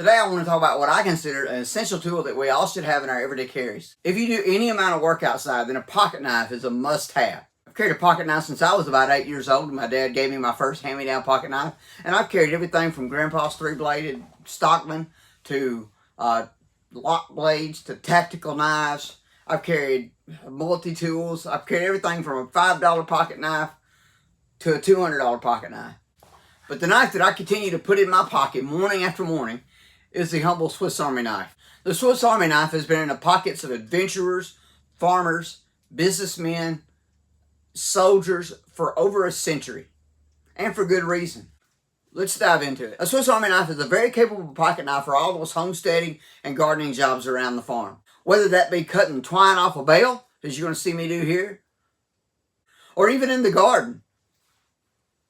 Today I want to talk about what I consider an essential tool that we all should have in our everyday carries. If you do any amount of work outside, then a pocket knife is a must-have. I've carried a pocket knife since I was about 8 years old. My dad gave me my first hand-me-down pocket knife, and I've carried everything from Grandpa's three-bladed Stockman to lock blades to tactical knives. I've carried multi-tools. I've carried everything from a $5 pocket knife to a $200 pocket knife. But the knife that I continue to put in my pocket morning after morning is the humble Swiss Army knife. The Swiss Army knife has been in the pockets of adventurers, farmers, businessmen, soldiers for over a century, and for good reason. Let's dive into it. A Swiss Army knife is a very capable pocket knife for all those homesteading and gardening jobs around the farm. Whether that be cutting twine off a bale, as you're going to see me do here, or even in the garden.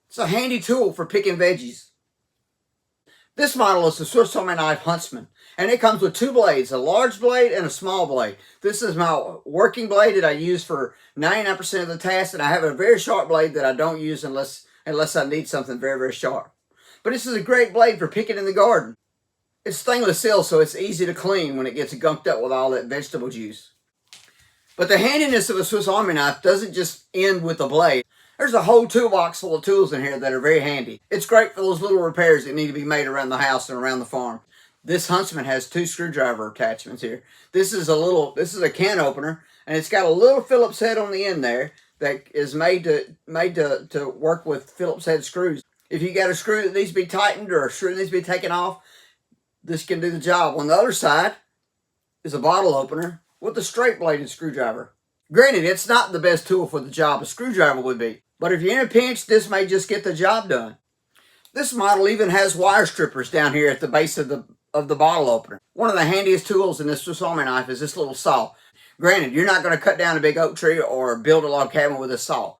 It's a handy tool for picking veggies. This model is the Swiss Army knife Huntsman, and it comes with two blades, a large blade and a small blade. This is my working blade that I use for 99% of the tasks, and I have a very sharp blade that I don't use unless I need something very, very sharp. But this is a great blade for picking in the garden. It's stainless steel, so it's easy to clean when it gets gunked up with all that vegetable juice. But the handiness of a Swiss Army knife doesn't just end with the blade. There's a whole toolbox full of tools in here that are very handy. It's great for those little repairs that need to be made around the house and around the farm. This Huntsman has two screwdriver attachments here. This is a can opener, and it's got a little Phillips head on the end there that is made to work with Phillips head screws. If you got a screw that needs to be tightened or a screw that needs to be taken off, this can do the job. On the other side is a bottle opener with a straight bladed screwdriver. Granted, it's not the best tool for the job a screwdriver would be, but if you're in a pinch, this may just get the job done. This model even has wire strippers down here at the base of the bottle opener. One of the handiest tools in this Swiss Army knife is this little saw. Granted, you're not going to cut down a big oak tree or build a log cabin with a saw.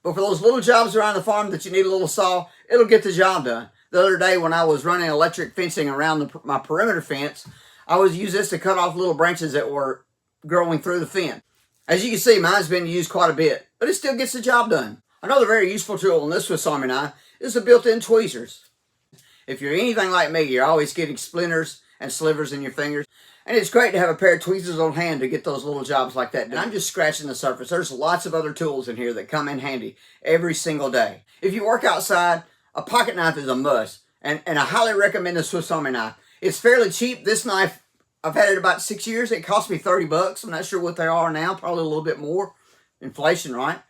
But for those little jobs around the farm that you need a little saw, it'll get the job done. The other day when I was running electric fencing around my perimeter fence, I was using this to cut off little branches that were growing through the fence. As you can see, mine's been used quite a bit, but it still gets the job done. Another very useful tool in this Swiss Army knife is the built-in tweezers. If you're anything like me, you're always getting splinters and slivers in your fingers, and it's great to have a pair of tweezers on hand to get those little jobs like that done. I'm just scratching the surface. There's lots of other tools in here that come in handy every single day. If you work outside, a pocket knife is a must, and I highly recommend the Swiss Army knife. It's fairly cheap. This knife, I've had it about 6 years. It cost me 30 bucks. I'm not sure what they are now, probably a little bit more. Inflation, right?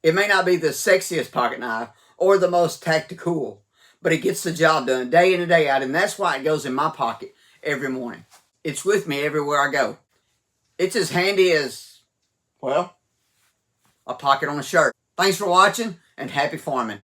It may not be the sexiest pocket knife or the most tactical, but it gets the job done day in and day out, and that's why it goes in my pocket every morning. It's with me everywhere I go. It's as handy as, well, a pocket on a shirt. Thanks for watching, and happy farming.